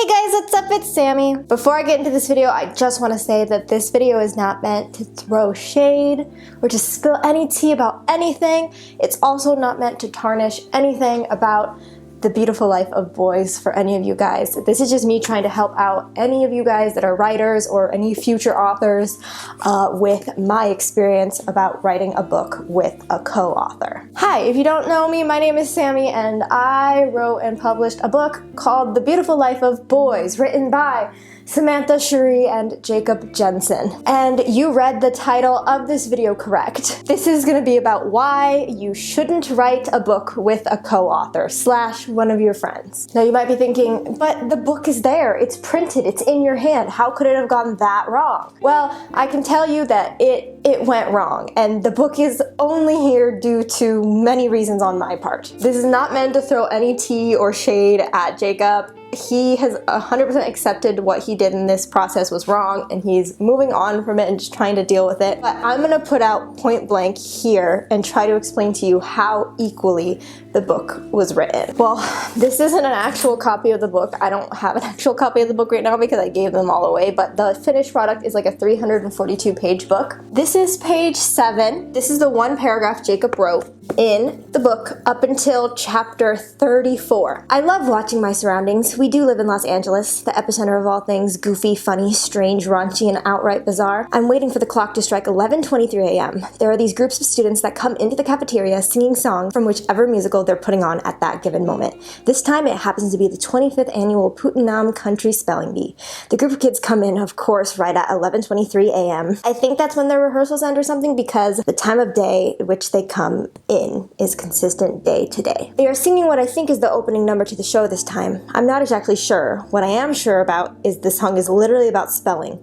Hey guys, what's up? It's Sammy. Before I get into this video, I just want to say that this video is not meant to throw shade or to spill any tea about anything. It's also not meant to tarnish anything about the beautiful life of boys for any of you guys. This is just me trying to help out any of you guys that are writers or any future authors with my experience about writing a book with a co-author. Hi, if you don't know me, my name is Sammy and I wrote and published a book called The Beautiful Life of Boys, written by Samantha Cherie and Jacob Jensen. And you read the title of this video correct. This is going to be about why you shouldn't write a book with a co-author / one of your friends. Now you might be thinking, but the book is there, it's printed, it's in your hand, how could it have gone that wrong? Well, I can tell you that it went wrong, and the book is only here due to many reasons on my part. This is not meant to throw any tea or shade at Jacob. He has 100% accepted what he did in this process was wrong, and he's moving on from it and just trying to deal with it. But I'm gonna put out point blank here and try to explain to you how equally the book was written. Well, this isn't an actual copy of the book. I don't have an actual copy of the book right now because I gave them all away, but the finished product is like a 342-page book. This is page 7. This is the one paragraph Jacob wrote in the book up until chapter 34. I love watching my surroundings. We do live in Los Angeles, the epicenter of all things goofy, funny, strange, raunchy, and outright bizarre. I'm waiting for the clock to strike 11:23 a.m. There are these groups of students that come into the cafeteria singing songs from whichever musical they're putting on at that given moment. This time it happens to be the 25th annual Putnam Country Spelling Bee. The group of kids come in, of course, right at 11:23 a.m. I think that's when their rehearsals end or something, because the time of day which they come in is consistent day to day. They are singing what I think is the opening number to the show this time. I'm not exactly sure. What I am sure about is this song is literally about spelling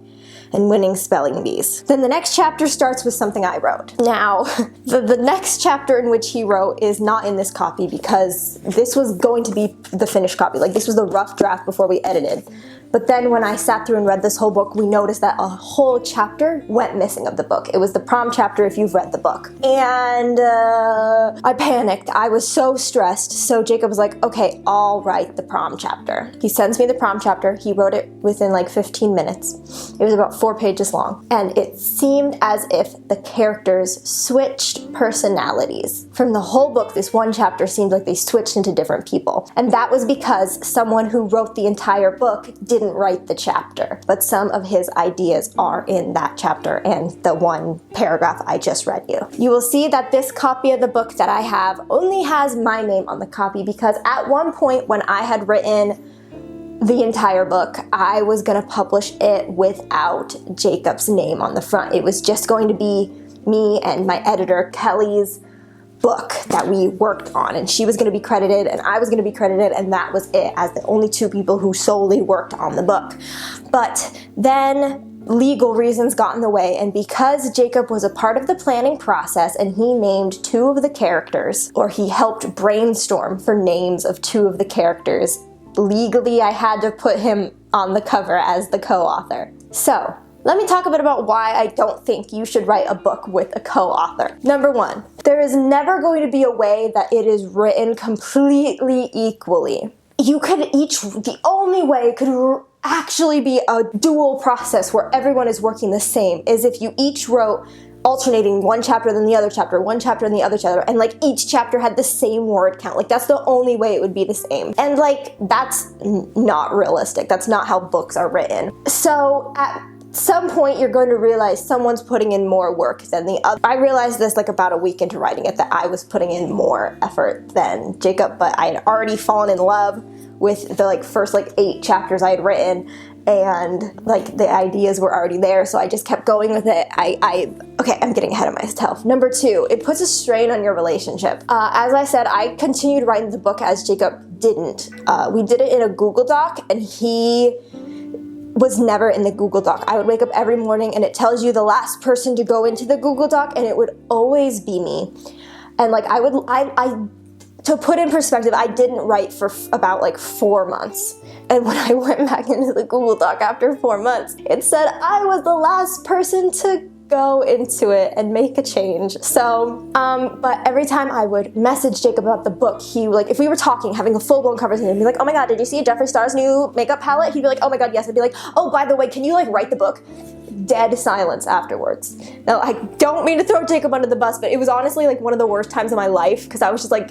and winning spelling bees. Then the next chapter starts with something I wrote. Now, the next chapter in which he wrote is not in this copy because this was going to be the finished copy. Like, this was the rough draft before we edited. But then when I sat through and read this whole book, we noticed that a whole chapter went missing of the book. It was the prom chapter if you've read the book. And I panicked. I was so stressed. So Jacob was like, okay, I'll write the prom chapter. He sends me the prom chapter. He wrote it within like 15 minutes. It was about 4 pages long. And it seemed as if the characters switched personalities. From the whole book, this one chapter seemed like they switched into different people. And that was because someone who wrote the entire book didn't write the chapter, but some of his ideas are in that chapter and the one paragraph I just read you. You will see that this copy of the book that I have only has my name on the copy because at one point when I had written the entire book, I was going to publish it without Jacob's name on the front. It was just going to be me and my editor, Kelly's book that we worked on, and she was going to be credited and I was going to be credited, and that was it, as the only two people who solely worked on the book. But then legal reasons got in the way, and because Jacob was a part of the planning process and he named 2 of the characters, or he helped brainstorm for names of 2 of the characters, legally I had to put him on the cover as the co-author. So let me talk a bit about why I don't think you should write a book with a co-author. Number 1, there is never going to be a way that it is written completely equally. The only way could actually be a dual process where everyone is working the same is if you each wrote alternating one chapter then the other chapter, one chapter and the other chapter, and like each chapter had the same word count. Like, that's the only way it would be the same. And like, that's not realistic. That's not how books are written. So at some point you're going to realize someone's putting in more work than the other. I realized this like about a week into writing it, that I was putting in more effort than Jacob, but I had already fallen in love with the first 8 chapters I had written, and like the ideas were already there, so I just kept going with it. Okay, I'm getting ahead of myself. Number 2, it puts a strain on your relationship. As I said, I continued writing the book as Jacob didn't. We did it in a Google Doc, and he was never in the Google Doc. I would wake up every morning and it tells you the last person to go into the Google Doc, and it would always be me. And like, to put in perspective, I didn't write for about 4 months. And when I went back into the Google Doc after 4 months, it said I was the last person to go into it and make a change. So, but every time I would message Jacob about the book, he like, if we were talking, having a full-blown conversation, he'd be like, oh my god, did you see Jeffree Star's new makeup palette? He'd be like, oh my god, yes. I'd be like, oh, by the way, can you like write the book? Dead silence afterwards. Now, I don't mean to throw Jacob under the bus, but it was honestly like one of the worst times of my life, because I was just like,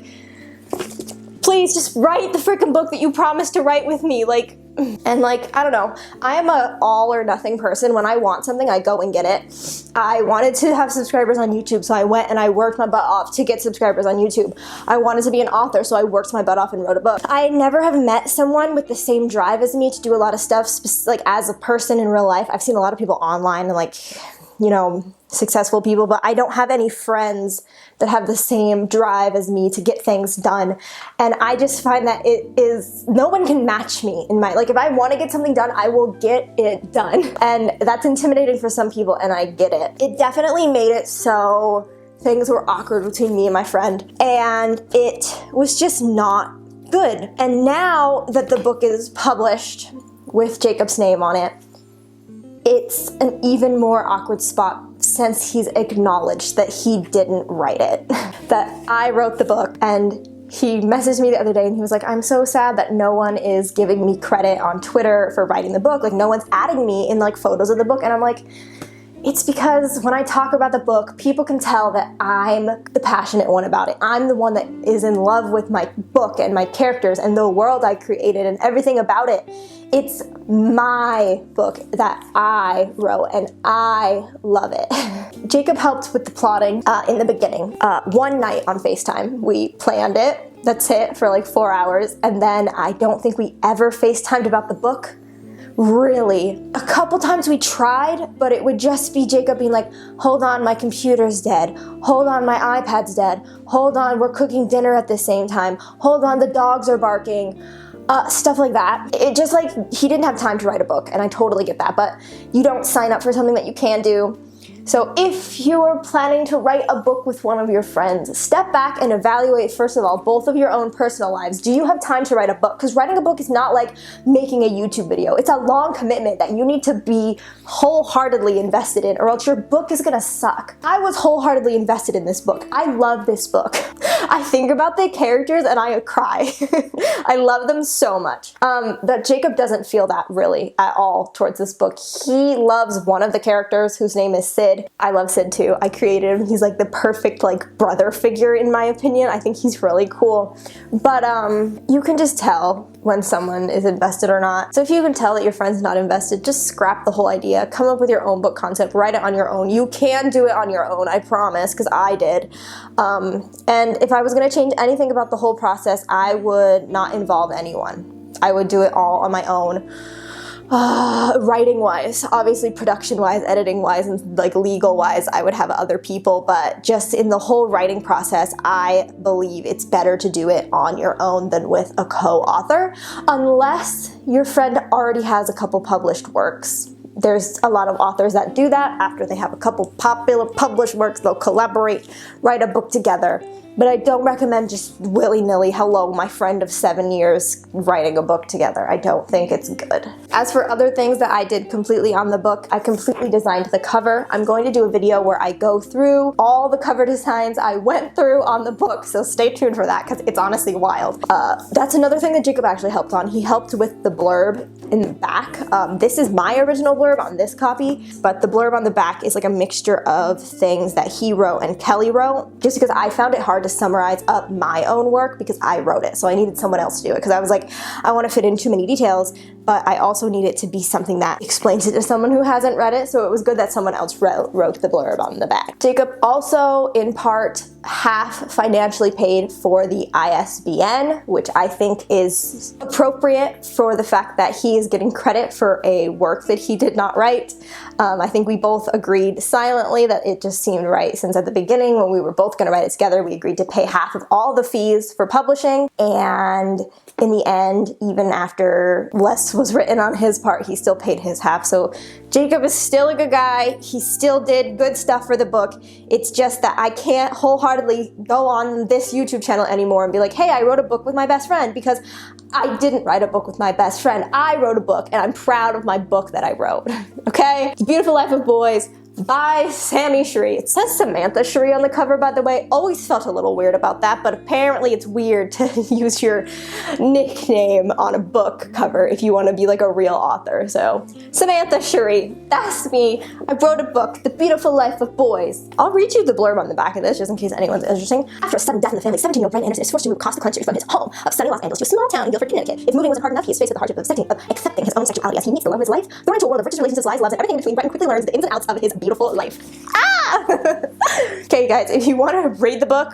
please just write the freaking book that you promised to write with me, like. And like, I don't know, I am a all or nothing person. When I want something, I go and get it. I wanted to have subscribers on YouTube, so I went and I worked my butt off to get subscribers on YouTube. I wanted to be an author, so I worked my butt off and wrote a book. I never have met someone with the same drive as me to do a lot of stuff, like as a person in real life. I've seen a lot of people online and like, you know, successful people, but I don't have any friends that have the same drive as me to get things done. And I just find that no one can match me in my, like if I want to get something done, I will get it done. And that's intimidating for some people, and I get it. It definitely made it so things were awkward between me and my friend, and it was just not good. And now that the book is published with Jacob's name on it, it's an even more awkward spot since he's acknowledged that he didn't write it, that I wrote the book. And he messaged me the other day and he was like, I'm so sad that no one is giving me credit on Twitter for writing the book. Like no one's adding me in like photos of the book. And I'm like, it's because when I talk about the book, people can tell that I'm the passionate one about it. I'm the one that is in love with my book and my characters and the world I created and everything about it. It's my book that I wrote and I love it. Jacob helped with the plotting in the beginning. One night on FaceTime, we planned it. That's it, for like 4 hours. And then I don't think we ever FaceTimed about the book. Really. A couple times we tried, but it would just be Jacob being like, hold on, my computer's dead. Hold on, my iPad's dead. Hold on, we're cooking dinner at the same time. Hold on, the dogs are barking. Stuff like that. It just like, he didn't have time to write a book, and I totally get that, but you don't sign up for something that you can do. So if you're planning to write a book with one of your friends, step back and evaluate, first of all, both of your own personal lives. Do you have time to write a book? Because writing a book is not like making a YouTube video. It's a long commitment that you need to be wholeheartly invested in, or else your book is gonna suck. I was wholeheartedly invested in this book. I love this book. I think about the characters and I cry. I love them so much. But Jacob doesn't feel that really at all towards this book. He loves one of the characters whose name is Sid. I love Sid too. I created him. He's like the perfect like brother figure in my opinion. I think he's really cool. But you can just tell when someone is invested or not. So if you can tell that your friend's not invested, just scrap the whole idea. Come up with your own book concept. Write it on your own. You can do it on your own, I promise, because I did. And if I was going to change anything about the whole process, I would not involve anyone. I would do it all on my own. Writing-wise, obviously production-wise, editing-wise, and like legal-wise, I would have other people, but just in the whole writing process, I believe it's better to do it on your own than with a co-author, unless your friend already has a couple published works. There's a lot of authors that do that. After they have a couple popular published works, they'll collaborate, write a book together. But I don't recommend just willy-nilly, hello, my friend of 7 years, writing a book together. I don't think it's good. As for other things that I did completely on the book, I completely designed the cover. I'm going to do a video where I go through all the cover designs I went through on the book, so stay tuned for that, because it's honestly wild. That's another thing that Jacob actually helped on. He helped with the blurb in the back. This is my original blurb on this copy, but the blurb on the back is like a mixture of things that he wrote and Kelly wrote, just because I found it hard to summarize up my own work because I wrote it, so I needed someone else to do it, because I was like, I want to fit in too many details, but I also need it to be something that explains it to someone who hasn't read it, so it was good that someone else wrote the blurb on the back. Jacob also, in part, half financially paid for the ISBN, which I think is appropriate for the fact that he is getting credit for a work that he did not write. I think we both agreed silently that it just seemed right, since at the beginning when we were both going to write it together, we agreed to pay half of all the fees for publishing, and in the end, even after less was written on his part, he still paid his half. So Jacob is still a good guy. He still did good stuff for the book. It's just that I can't wholeheartedly go on this YouTube channel anymore and be like, hey, I wrote a book with my best friend, because I didn't write a book with my best friend. I wrote a book, and I'm proud of my book that I wrote, okay? The Beautiful Life of Boys, by Sammy Cherie. It says Samantha Cherie on the cover, by the way. Always felt a little weird about that, but apparently it's weird to use your nickname on a book cover if you want to be like a real author. So, Samantha Cherie, that's me. I wrote a book, The Beautiful Life of Boys. I'll read you the blurb on the back of this, just in case anyone's interested. After a sudden death in the family, 17-year-old Bryan Anderson is forced to move across the country from his home of sunny Los Angeles to a small town in Guilford, Connecticut. If moving wasn't hard enough, he is faced with the hardship of accepting his own sexuality as he meets the love of his life. Thrown into a world of riches, relationships, lies, loves, and everything in between, Bryan quickly learns the ins and outs of his beautiful life. Okay, guys, if you want to read the book,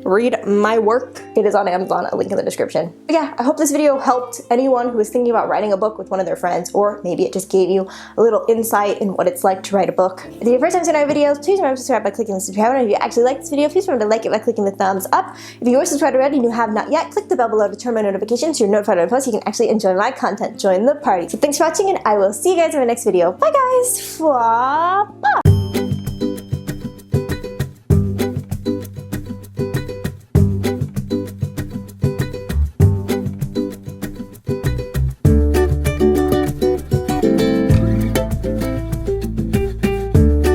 read my work, it is on Amazon, a link in the description. But yeah, I hope this video helped anyone who is thinking about writing a book with one of their friends, or maybe it just gave you a little insight in what it's like to write a book. If it's your first time seeing our videos, please remember to subscribe by clicking the subscribe button. If you actually like this video, please remember to like it by clicking the thumbs up. If you are subscribed already and you have not yet, click the bell below to turn my notifications so you're notified when I post. You can actually enjoy my content, join the party. So thanks for watching, and I will see you guys in my next video. Bye guys!